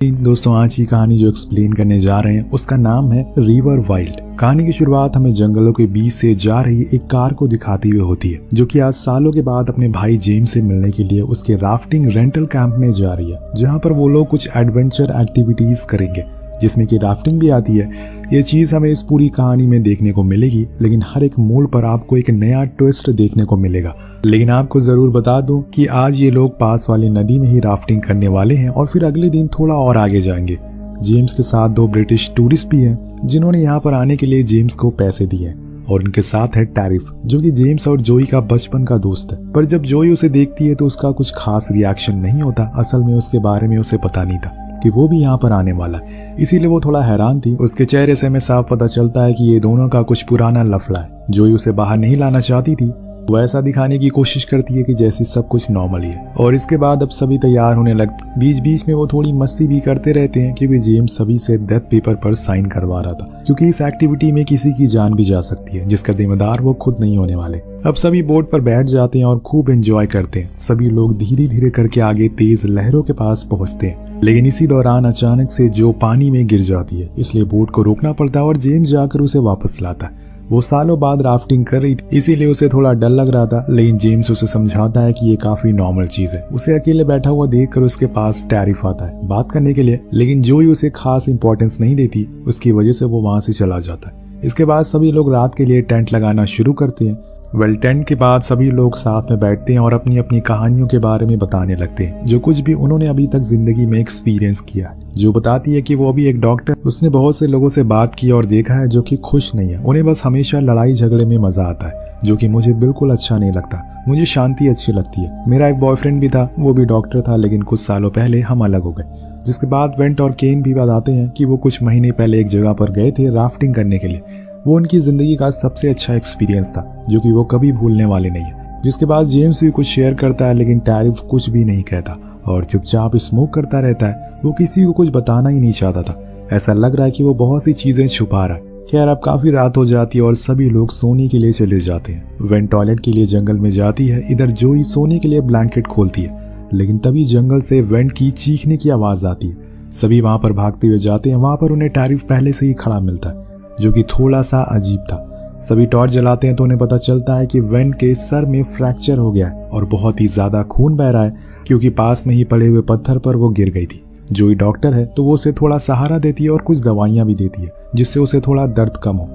दोस्तों, आज की कहानी जो एक्सप्लेन करने जा रहे हैं उसका नाम है रिवर वाइल्ड। कहानी की शुरुआत हमें जंगलों के बीच से जा रही एक कार को दिखाती हुई होती है, जो कि आज सालों के बाद अपने भाई जेम्स से मिलने के लिए उसके राफ्टिंग रेंटल कैंप में जा रही है, जहां पर वो लोग कुछ एडवेंचर एक्टिविटीज करेंगे जिसमें कि राफ्टिंग भी आती है। ये चीज हमें इस पूरी कहानी में देखने को मिलेगी, लेकिन हर एक मोड़ पर आपको एक नया ट्विस्ट देखने को मिलेगा। लेकिन आपको जरूर बता दूं कि आज ये लोग पास वाली नदी में ही राफ्टिंग करने वाले हैं और फिर अगले दिन थोड़ा और आगे जाएंगे। जेम्स के साथ 2 ब्रिटिश टूरिस्ट भी हैं जिन्होंने यहाँ पर आने के लिए जेम्स को पैसे दिए हैं, और उनके साथ है टैरिफ, जो कि जेम्स और जोई का बचपन का दोस्त है। पर जब जोई उसे देखती है तो उसका कुछ खास रिएक्शन नहीं होता। असल में उसके बारे में उसे पता नहीं था कि वो भी यहाँ पर आने वाला है, इसीलिए वो थोड़ा हैरान थी। उसके चेहरे से हमें साफ पता चलता है कि ये दोनों का कुछ पुराना लफड़ा है। जोई उसे बाहर नहीं लाना चाहती थी, वो ऐसा दिखाने की कोशिश करती है कि जैसे सब कुछ नॉर्मल ही है। और इसके बाद अब सभी तैयार होने लगते। बीच बीच में वो थोड़ी मस्ती भी करते रहते हैं, क्योंकि जेम्स सभी से डेथ पेपर पर साइन करवा रहा था, क्योंकि इस एक्टिविटी में किसी की जान भी जा सकती है, जिसका जिम्मेदार वो खुद नहीं होने वाले। अब सभी बोट पर बैठ जाते हैं और खूब एंजॉय करते हैं। सभी लोग धीरे धीरे करके आगे तेज लहरों के पास पहुंचते हैं, लेकिन इसी दौरान अचानक से जो पानी में गिर जाती है, इसलिए बोट को रोकना पड़ता है और जेम्स जाकर उसे वापस लाता है। वो सालों बाद राफ्टिंग कर रही थी, इसीलिए उसे थोड़ा डर लग रहा था, लेकिन जेम्स उसे समझाता है कि ये काफी नॉर्मल चीज है। उसे अकेले बैठा हुआ देखकर उसके पास टैरिफ आता है बात करने के लिए, लेकिन जोई उसे खास इंपॉर्टेंस नहीं देती। उसकी वजह से वो वहां से चला जाता है। इसके बाद सभी लोग रात के लिए टेंट लगाना शुरू करते हैं। टेंट के बाद सभी लोग साथ में बैठते हैं और अपनी अपनी कहानियों के बारे में बताने लगते हैं, जो कुछ भी उन्होंने अभी तक जिंदगी में एक्सपीरियंस किया है। जो बताती है कि वो अभी एक डॉक्टर, उसने बहुत से लोगों से बात की और देखा है जो कि खुश नहीं है। उन्हें बस हमेशा लड़ाई झगड़े में मजा आता है, जो कि मुझे बिल्कुल अच्छा नहीं लगता। मुझे शांति अच्छी लगती है। मेरा एक बॉयफ्रेंड भी था, वो भी डॉक्टर था, लेकिन कुछ सालों पहले हम अलग हो गए। जिसके बाद वेंट और केन भी बताते हैं कि वो कुछ महीने पहले एक जगह पर गए थे राफ्टिंग करने के लिए। वो उनकी जिंदगी का सबसे अच्छा एक्सपीरियंस था, जो कि वो कभी भूलने वाले नहीं है। जिसके बाद जेम्स भी कुछ शेयर करता है, लेकिन टैरिफ कुछ भी नहीं कहता और चुपचाप स्मोक करता रहता है। वो किसी को कुछ बताना ही नहीं चाहता था। ऐसा लग रहा है कि वो बहुत सी चीजें छुपा रहा है। खैर, अब काफी रात हो जाती है और सभी लोग सोने के लिए चले जाते हैं। वेन टॉयलेट के लिए जंगल में जाती है। इधर जोई सोने के लिए ब्लैंकेट खोलती है, लेकिन तभी जंगल से वेंट की चीखने की आवाज आती है। सभी वहां पर भागते हुए जाते हैं। वहां पर उन्हें टैरिफ पहले से ही खड़ा मिलता है, जो कि थोड़ा सा अजीब था। सभी टॉर्च जलाते हैं तो उन्हें पता चलता है कि वेंट के सर में फ्रैक्चर हो गया है और बहुत ही ज्यादा खून बह रहा है, क्योंकि पास में ही पड़े हुए पत्थर पर वो गिर गई थी। जोई डॉक्टर है तो वो उसे थोड़ा सहारा देती है और कुछ दवाइयां भी देती है, जिससे उसे थोड़ा दर्द कम हो।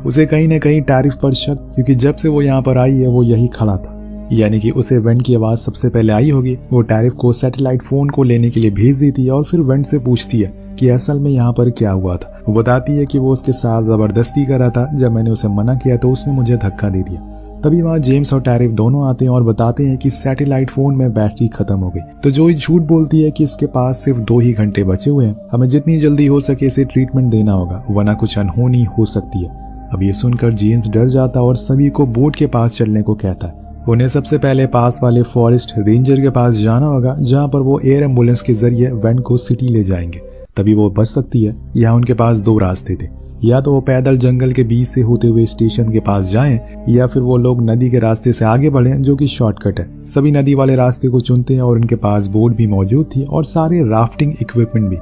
उसे कहीं ना कहीं टैरिफ पर शक, क्योंकि जब से वो यहाँ पर आई है वो यही खड़ा था, यानी कि उसे वेंट की आवाज सबसे पहले आई होगी। वो टैरिफ को सैटेलाइट फोन को लेने के लिए भेज देती है और फिर वेंट से पूछती है कि असल में यहाँ पर क्या हुआ था। वो बताती है कि वो उसके साथ जबरदस्ती कर रहा था। जब मैंने उसे मना किया तो उसने मुझे धक्का दे दिया। तभी वहाँ जेम्स और टैरिफ दोनों आते हैं और बताते हैं कि सैटेलाइट फोन में बैटरी खत्म हो गई। तो जोई झूठ बोलती है कि इसके पास सिर्फ 2 ही घंटे बचे हुए हैं, हमें जितनी जल्दी हो सके इसे ट्रीटमेंट देना होगा, वरना कुछ अनहोनी हो सकती है। अब ये सुनकर जेम्स डर जाता और सभी को बोट के पास चलने को कहता है। उन्हें सबसे पहले पास वाले फॉरेस्ट रेंजर के पास जाना होगा, जहाँ पर वो एयर एम्बुलेंस के जरिए वेंट को सिटी ले जाएंगे, तभी वो बच सकती है। यहाँ उनके पास 2 रास्ते थे, या तो वो पैदल जंगल के बीच से होते हुए स्टेशन के पास जाएं, या फिर वो लोग नदी के रास्ते से आगे बढ़ें, जो कि शॉर्टकट है। सभी नदी वाले रास्ते को चुनते हैं और उनके पास बोट भी मौजूद थी और सारे राफ्टिंग इक्विपमेंट भी।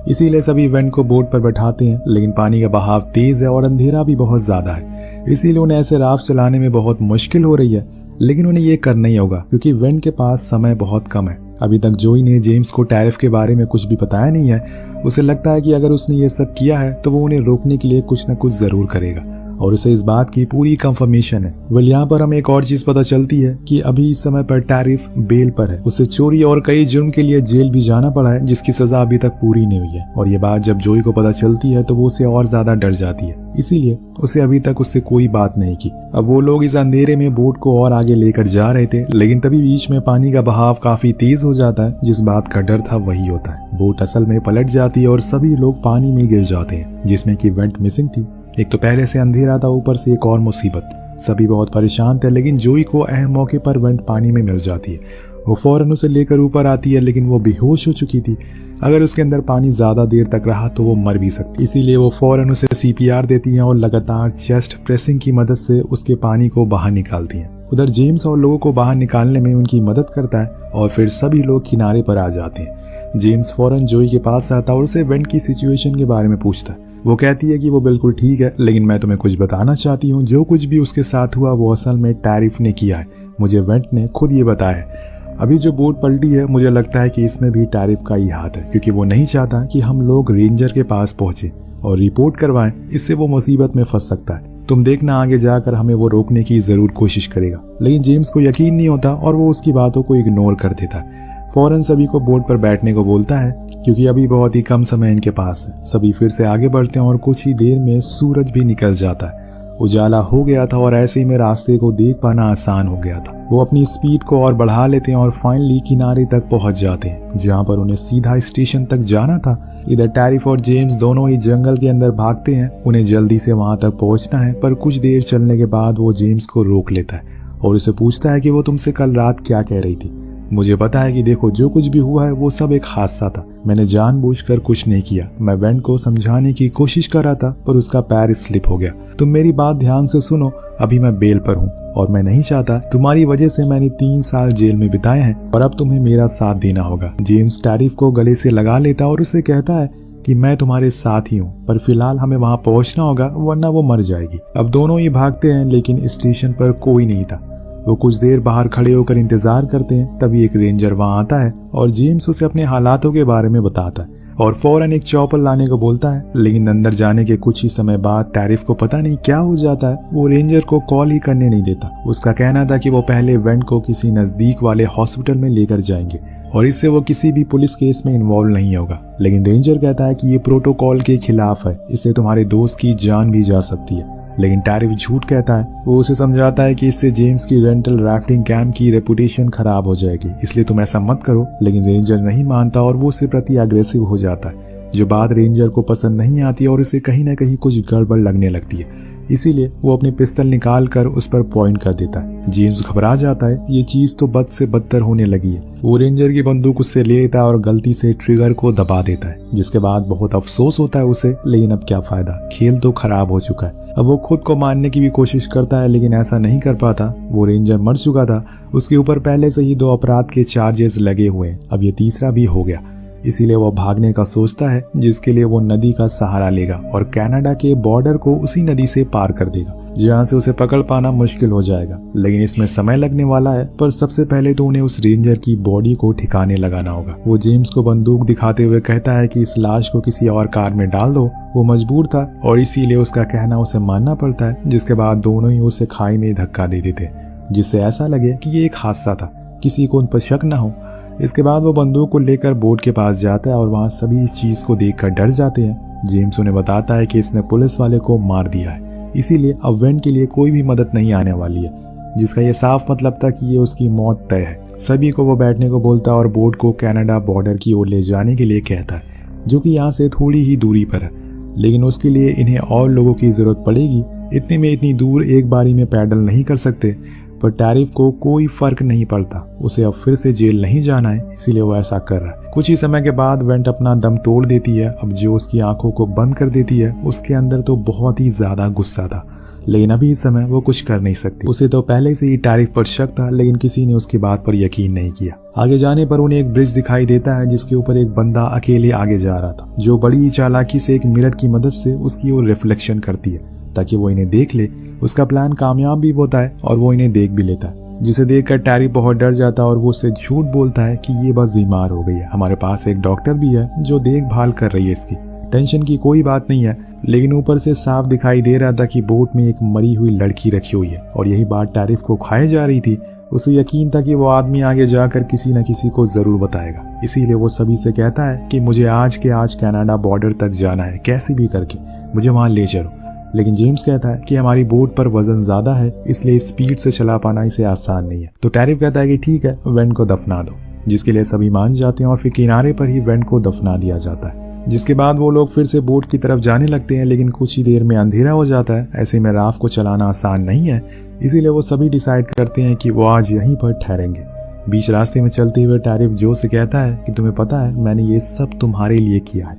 इसीलिए सभी वेंट को बोट पर बैठाते हैं, लेकिन पानी का बहाव तेज है और अंधेरा भी बहुत ज्यादा है, इसीलिए उन्हें ऐसे राफ्ट चलाने में बहुत मुश्किल हो रही है। लेकिन उन्हें ये करना ही होगा, क्योंकि वेंट के पास समय बहुत कम है। अभी तक जोई ने जेम्स को टैरिफ के बारे में कुछ भी बताया नहीं है। उसे लगता है कि अगर उसने ये सब किया है तो वो उन्हें रोकने के लिए कुछ न कुछ जरूर करेगा, और उसे इस बात की पूरी कंफर्मेशन है। वेल, यहाँ पर हमें एक और चीज पता चलती है कि अभी इस समय पर टैरिफ बेल पर है। उसे चोरी और कई जुर्म के लिए जेल भी जाना पड़ा है, जिसकी सजा अभी तक पूरी नहीं हुई है। और ये बात जब जोई को पता चलती है तो वो उसे और ज्यादा डर जाती है, इसीलिए उसे अभी तक उससे कोई बात नहीं की। अब वो लोग इस अंधेरे में बोट को और आगे लेकर जा रहे थे, लेकिन तभी बीच में पानी का बहाव काफी तेज हो जाता है। जिस बात का डर था वही होता है। बोट असल में पलट जाती है और सभी लोग पानी में गिर जाते हैं, जिसमें कि वेंट मिसिंग थी। एक तो पहले से अंधेरा था, ऊपर से एक और मुसीबत। सभी बहुत परेशान थे, लेकिन जोई को अहम मौके पर वेंट पानी में मिल जाती है। वो फौरन उसे लेकर ऊपर आती है, लेकिन वो बेहोश हो चुकी थी। अगर उसके अंदर पानी ज्यादा देर तक रहा तो वो मर भी सकती, इसीलिए वो फौरन उसे CPR देती हैं और लगातार चेस्ट प्रेसिंग की मदद से उसके पानी को बाहर निकालती हैं। उधर जेम्स और लोगों को बाहर निकालने में उनकी मदद करता है और फिर सभी लोग किनारे पर आ जाते हैं। जेम्स फौरन जोई के पास आता है और उसे वेंट की सिचुएशन के बारे में पूछता है। वो कहती है कि वो बिल्कुल ठीक है, लेकिन मैं तुम्हें कुछ बताना चाहती हूँ। जो कुछ भी उसके साथ हुआ वो असल में टैरिफ ने किया है, मुझे वेंट ने खुद ये बताया है। अभी जो बोट पलटी है मुझे लगता है कि इसमें भी टैरिफ का ही हाथ है, क्योंकि वो नहीं चाहता कि हम लोग रेंजर के पास पहुंचे और रिपोर्ट करवाएं, इससे वो मुसीबत में फंस सकता है। तुम देखना आगे जाकर हमें वो रोकने की जरूर कोशिश करेगा। लेकिन जेम्स को यकीन नहीं होता और वो उसकी बातों को इग्नोर कर देता है। फौरन सभी को बोट पर बैठने को बोलता है, क्योंकि अभी बहुत ही कम समय इनके पास है। सभी फिर से आगे बढ़ते हैं और कुछ ही देर में सूरज भी निकल जाता है। उजाला हो गया था और ऐसे ही में रास्ते को देख पाना आसान हो गया था। वो अपनी स्पीड को और बढ़ा लेते हैं और फाइनली किनारे तक पहुंच जाते हैं, जहां पर उन्हें सीधा स्टेशन तक जाना था। इधर टैरिफ और जेम्स दोनों ही जंगल के अंदर भागते हैं। उन्हें जल्दी से वहां तक पहुंचना है, पर कुछ देर चलने के बाद वो जेम्स को रोक लेता है और उसे पूछता है कि वो तुमसे कल रात क्या कह रही थी। मुझे पता है कि देखो, जो कुछ भी हुआ है वो सब एक हादसा था। मैंने जानबूझकर कुछ नहीं किया। मैं वेंट को समझाने की कोशिश कर रहा था, पर उसका पैर स्लिप हो गया। तुम मेरी बात ध्यान से सुनो। अभी मैं बेल पर हूँ और मैं नहीं चाहता, तुम्हारी वजह से मैंने 3 साल जेल में बिताए हैं और अब तुम्हें मेरा साथ देना होगा। जेम्स टैरिफ को गले से लगा लेता और उसे कहता है कि मैं तुम्हारे साथ ही हूँ, पर फिलहाल हमें वहाँ पहुँचना होगा, वरना वो मर जाएगी। अब दोनों ही भागते हैं, लेकिन स्टेशन पर कोई नहीं था। वो कुछ देर बाहर खड़े होकर इंतजार करते हैं। तभी एक रेंजर वहां आता है और जेम्स उसे अपने हालातों के बारे में बताता है और फौरन एक चॉपर लाने को बोलता है। लेकिन अंदर जाने के कुछ ही समय बाद टैरिफ को पता नहीं क्या हो जाता है, वो रेंजर को कॉल ही करने नहीं देता। उसका कहना था कि वो पहले वेंट को किसी नजदीक वाले हॉस्पिटल में लेकर जाएंगे और इससे वो किसी भी पुलिस केस में इन्वॉल्व नहीं होगा। लेकिन रेंजर कहता है कि ये प्रोटोकॉल के खिलाफ है, इससे तुम्हारे दोस्त की जान भी जा सकती है। लेकिन टैरिफ झूठ कहता है। वो उसे समझाता है कि इससे जेम्स की रेंटल राफ्टिंग कैंप की रेपुटेशन खराब हो जाएगी, इसलिए तुम ऐसा मत करो। लेकिन रेंजर नहीं मानता और वो उसके प्रति अग्रेसिव हो जाता है, जो बात रेंजर को पसंद नहीं आती और इसे कहीं ना कहीं कुछ गड़बड़ लगने लगती है। इसीलिए वो अपनी पिस्तल निकाल कर उस पर पॉइंट कर देता है। जेम्स घबरा जाता है, ये चीज तो बद से बदतर होने लगी है। वो रेंजर की बंदूक उससे ले लेता है और गलती से ट्रिगर को दबा देता है, जिसके बाद बहुत अफसोस होता है उसे। लेकिन अब क्या फायदा, खेल तो खराब हो चुका है। अब वो खुद को मारने की भी कोशिश करता है, लेकिन ऐसा नहीं कर पाता। वो रेंजर मर चुका था, उसके ऊपर पहले से ही 2 अपराध के चार्जेस लगे हुए हैं, अब ये तीसरा भी हो गया। इसीलिए वो भागने का सोचता है, जिसके लिए वो नदी का सहारा लेगा और कनाडा के बॉर्डर को उसी नदी से पार कर देगा, जहाँ से उसे पकड़ पाना मुश्किल हो जाएगा। लेकिन इसमें समय लगने वाला है, पर सबसे पहले तो उन्हें उस रेंजर की बॉडी को ठिकाने लगाना होगा। वो जेम्स को बंदूक दिखाते हुए कहता है कि इस लाश को किसी और कार में डाल दो। वो मजबूर था और इसीलिए उसका कहना उसे मानना पड़ता है, जिसके बाद दोनों ही उसे खाई में धक्का दे देते, जिससे ऐसा लगे कि ये एक हादसा था, किसी को उन पर शक न हो। इसके बाद वो बंदूक को लेकर बोट के पास जाता है और वहाँ सभी इस चीज को देखकर डर जाते हैं। जेम्स उन्हें बताता है कि इसने पुलिस वाले को मार दिया है, इसीलिए अब वेंट के लिए कोई भी मदद नहीं आने वाली है, जिसका ये साफ मतलब था कि ये उसकी मौत तय है। सभी को वो बैठने को बोलता है और बोट को कनाडा बॉर्डर की ओर ले जाने के लिए कहता है, जो कि यहाँ से थोड़ी ही दूरी पर है। लेकिन उसके लिए इन्हें और लोगों की जरूरत पड़ेगी। इतने में इतनी दूर एक बारी में पैडल नहीं कर सकते, पर टैरिफ को कोई फर्क नहीं पड़ता। उसे अब फिर से जेल नहीं जाना है, इसीलिए वो ऐसा कर रहा है। कुछ ही समय के बाद वेंट अपना दम तोड़ देती है। अब जो उसकी आंखों को बंद कर देती है, उसके अंदर तो बहुत ही ज्यादा गुस्सा था, लेकिन अभी इस समय वो कुछ कर नहीं सकती। उसे तो पहले से ही टैरिफ पर शक था, लेकिन किसी ने उसकी बात पर यकीन नहीं किया। आगे जाने पर उन्हें एक ब्रिज दिखाई देता है, जिसके ऊपर एक बंदा अकेले आगे जा रहा था, जो बड़ी ही चालाकी से एक मिरर की मदद से उसकी ओर रिफ्लेक्शन करती है ताकि वो इन्हें देख ले। उसका प्लान कामयाब भी होता है और वो इन्हें देख भी लेता है, जिसे देखकर टैरिफ बहुत डर जाता है और वो उससे झूठ बोलता है कि ये बस बीमार हो गई है, हमारे पास एक डॉक्टर भी है जो देखभाल कर रही है इसकी, टेंशन की कोई बात नहीं है। लेकिन ऊपर से साफ दिखाई दे रहा था कि बोट में एक मरी हुई लड़की रखी हुई है और यही बात टैरिफ को खाए जा रही थी। उसे यकीन था कि वो आदमी आगे जाकर किसी न किसी को जरूर बताएगा, इसीलिए वो सभी से कहता है कि मुझे आज के आज कनाडा बॉर्डर तक जाना है, कैसे भी करके मुझे वहां ले चलो। लेकिन जेम्स कहता है कि हमारी बोट पर वजन ज्यादा है, इसलिए स्पीड से चला पाना इसे आसान नहीं है। तो टैरिफ कहता है कि ठीक है, वेंट को दफना दो, जिसके लिए सभी मान जाते हैं और फिर किनारे पर ही वेंट को दफना दिया जाता है। जिसके बाद वो लोग फिर से बोट की तरफ जाने लगते हैं, लेकिन कुछ ही देर में अंधेरा हो जाता है। ऐसे में राफ्ट को चलाना आसान नहीं है, इसीलिए वो सभी डिसाइड करते हैं कि वो आज यहीं पर ठहरेंगे। बीच रास्ते में चलते हुए टैरिफ जो से कहता है कि तुम्हें पता है, मैंने ये सब तुम्हारे लिए किया है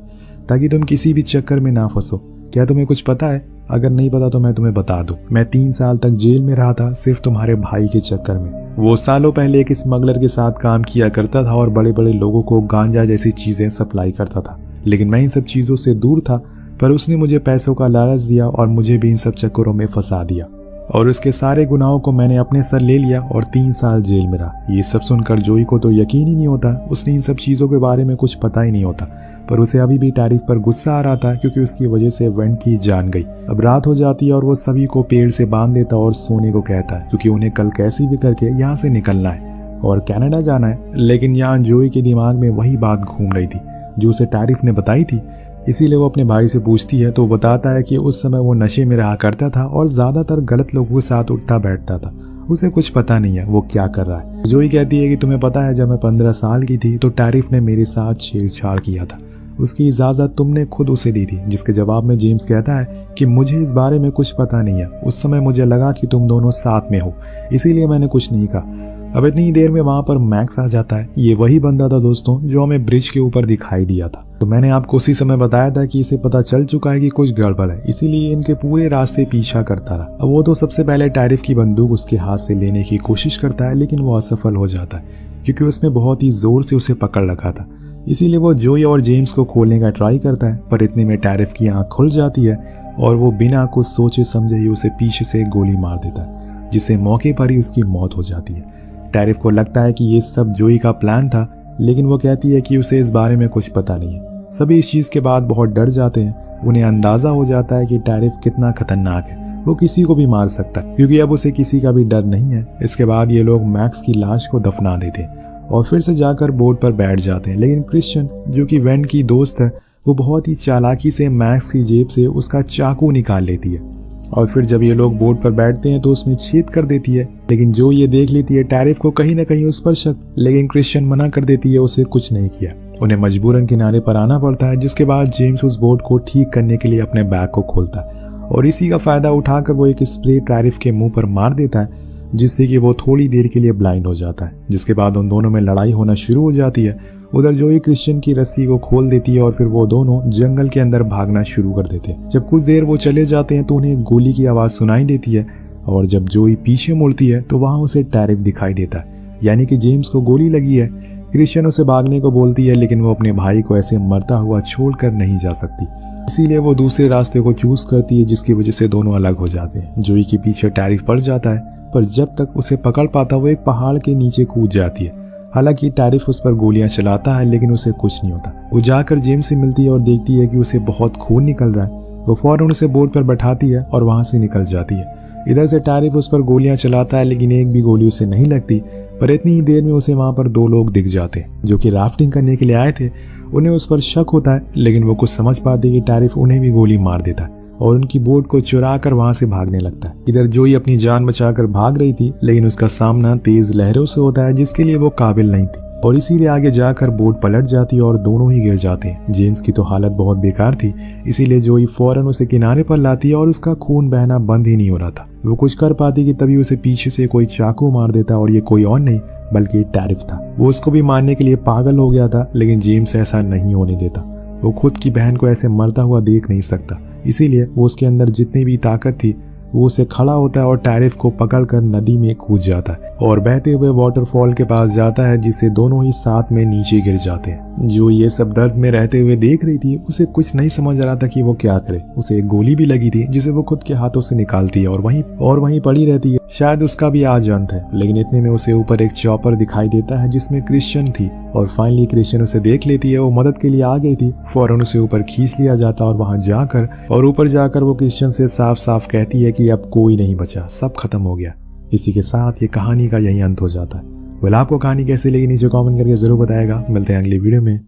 ताकि तुम किसी भी चक्कर में ना फंसो, क्या तुम्हें कुछ पता है? अगर नहीं पता तो मैं तुम्हें बता दूं। मैं 3 साल तक जेल में रहा था सिर्फ तुम्हारे भाई के चक्कर में। वो सालों पहले एक स्मगलर के साथ काम किया करता था और बड़े बड़े लोगों को गांजा जैसी चीजें सप्लाई करता था, लेकिन मैं इन सब चीजों से दूर था। पर उसने मुझे पैसों का लालच दिया और मुझे भी इन सब चक्करों में फंसा दिया, और उसके सारे गुनाहों को मैंने अपने सर ले लिया और 3 साल जेल में रहा। ये सब सुनकर जोई को तो यकीन ही नहीं होता। उसने इन सब चीज़ों के बारे में कुछ पता ही नहीं होता, पर उसे अभी भी टैरिफ पर गुस्सा आ रहा था क्योंकि उसकी वजह से वेंट की जान गई। अब रात हो जाती है और वो सभी को पेड़ से बांध देता और सोने को कहता है, क्योंकि उन्हें कल कैसे भी करके यहाँ से निकलना है और कनाडा जाना है। लेकिन यहाँ जोई के दिमाग में वही बात घूम रही थी जो उसे टैरिफ ने बताई थी। इसीलिए वो अपने भाई से पूछती है तो वो बताता है कि उस समय वो नशे में रहा करता था और ज्यादातर गलत लोगों के साथ उठता बैठता था। उसे कुछ पता नहीं है वो क्या कर रहा है। जोई कहती है कि तुम्हें पता है, जब मैं 15 साल की थी तो टैरिफ ने मेरे साथ छेड़छाड़ किया था। उसकी इजाजत तुमने खुद उसे दी थी। जिसके जवाब में जेम्स कहता है कि मुझे इस बारे में कुछ पता नहीं है। उस समय मुझे लगा कि तुम दोनों साथ में हो, इसीलिए मैंने कुछ नहीं कहा। अब इतनी देर में वहां पर मैक्स आ जाता है। ये वही बंदा था दोस्तों जो हमें ब्रिज के ऊपर दिखाई दिया था। तो मैंने आपको उसी समय बताया था कि इसे पता चल चुका है कि कुछ गड़बड़ है, इसीलिए इनके पूरे रास्ते पीछा करता रहा। अब वो तो सबसे पहले टैरिफ की बंदूक उसके हाथ से लेने की कोशिश करता है, लेकिन वो असफल हो जाता है क्योंकि उसने बहुत ही जोर से उसे पकड़ रखा था। इसीलिए वो जोई और जेम्स को खोलने का ट्राई करता है, पर इतने में टैरिफ की आंख खुल जाती है और वो बिना कुछ सोचे समझे ही उसे पीछे से गोली मार देता है, जिससे मौके पर ही उसकी मौत हो जाती है। टैरिफ को लगता है कि ये सब जोई का प्लान था, लेकिन वो कहती है कि उसे इस बारे में कुछ पता नहीं है। सभी इस चीज के बाद बहुत डर जाते हैं। उन्हें अंदाजा हो जाता है कि टैरिफ कितना खतरनाक है, वो किसी को भी मार सकता है, क्योंकि अब उसे किसी का भी डर नहीं है। इसके बाद ये लोग मैक्स की लाश को दफना देते हैं और फिर से जाकर बोट पर बैठ जाते हैं। लेकिन क्रिश्चियन, जो कि वेंट की दोस्त है, वो बहुत ही चालाकी से मैक्स की जेब से उसका चाकू निकाल लेती है और फिर जब ये लोग बोट पर बैठते हैं तो उसमें छेद कर देती है। लेकिन जो ये देख लेती है टैरिफ को कहीं ना कहीं उस पर शक, लेकिन क्रिश्चियन मना कर देती है, उसे कुछ नहीं किया। उन्हें मजबूरन किनारे पर आना पड़ता है, जिसके बाद जेम्स उस बोट को ठीक करने के लिए अपने बैग को खोलता है और इसी का फायदा उठाकर वो एक स्प्रे टैरिफ के मुंह पर मार देता है, जिससे कि वो थोड़ी देर के लिए ब्लाइंड हो जाता है। जिसके बाद उन दोनों में लड़ाई होना शुरू हो जाती है। उधर जोई क्रिश्चियन की रस्सी को खोल देती है और फिर वो दोनों जंगल के अंदर भागना शुरू कर देते हैं। जब कुछ देर वो चले जाते हैं तो उन्हें एक गोली की आवाज सुनाई देती है और जब जोई पीछे मुड़ती है तो वहां उसे टैरिफ दिखाई देता है, यानी कि जेम्स को गोली लगी है। क्रिश्चियन उसे भागने को बोलती है, लेकिन वो अपने भाई को ऐसे मरता हुआ छोड़कर नहीं जा सकती, इसीलिए वो दूसरे रास्ते को चूज करती है, जिसकी वजह से दोनों अलग हो जाते हैं। जोई के पीछे टैरिफ पड़ जाता है, पर जब तक उसे पकड़ पाता वो एक पहाड़ के नीचे कूद जाती है। हालांकि टैरिफ उस पर गोलियां चलाता है, लेकिन उसे कुछ नहीं होता। वो जाकर जेम्स से मिलती है और देखती है कि उसे बहुत खून निकल रहा है। वो फौरन उसे बोट पर बैठाती है और वहां से निकल जाती है। इधर से टैरिफ उस पर गोलियां चलाता है, लेकिन एक भी गोली उसे नहीं लगती। पर इतनी ही देर में उसे वहां पर 2 लोग दिख जाते हैं जो कि राफ्टिंग करने के लिए आए थे। उन्हें उस पर शक होता है, लेकिन वो कुछ समझ पाते कि टैरिफ उन्हें भी गोली मार देता है और उनकी बोट को चुरा कर वहां से भागने लगता है। इधर जोई अपनी जान बचाकर भाग रही थी, लेकिन उसका सामना तेज लहरों से होता है, जिसके लिए वो काबिल नहीं थी और इसीलिए आगे जाकर बोट पलट जाती है और दोनों ही गिर जाते हैं। जेम्स की तो हालत बहुत बेकार थी, इसीलिए जोई फौरन उसे किनारे पर लाती है और उसका खून बहना बंद ही नहीं हो रहा था। वो कुछ कर पाती कि तभी उसे पीछे से कोई चाकू मार देता और ये कोई और नहीं बल्कि टैरिफ था। वो उसको भी मारने के लिए पागल हो गया था, लेकिन जेम्स ऐसा नहीं होने देता। वो खुद की बहन को ऐसे मरता हुआ देख नहीं सकता, इसीलिए वो उसके अंदर जितनी भी ताकत थी वो उसे खड़ा होता है और टैरिफ को पकड़कर नदी में कूद जाता है और बहते हुए वाटरफॉल के पास जाता है, जिससे दोनों ही साथ में नीचे गिर जाते हैं। जो ये सब दर्द में रहते हुए देख रही थी, उसे कुछ नहीं समझ रहा था कि वो क्या करे। उसे एक गोली भी लगी थी जिसे वो खुद के हाथों से निकालती है और वहीं पड़ी रहती है। शायद उसका भी आज अंत है, लेकिन इतने में उसे ऊपर एक चॉपर दिखाई देता है जिसमें क्रिश्चियन थी और फाइनली क्रिश्चियन उसे देख लेती है। वो मदद के लिए आ गई थी। फौरन उसे ऊपर खींच लिया जाता और वहां जाकर वो क्रिश्चियन से साफ साफ कहती है कि अब कोई नहीं बचा, सब खत्म हो गया। इसी के साथ ये कहानी का यही अंत हो जाता है। वेल, आपको कहानी कैसी लगी नीचे कमेंट करके जरूर बताएगा। मिलते हैं अगली वीडियो में।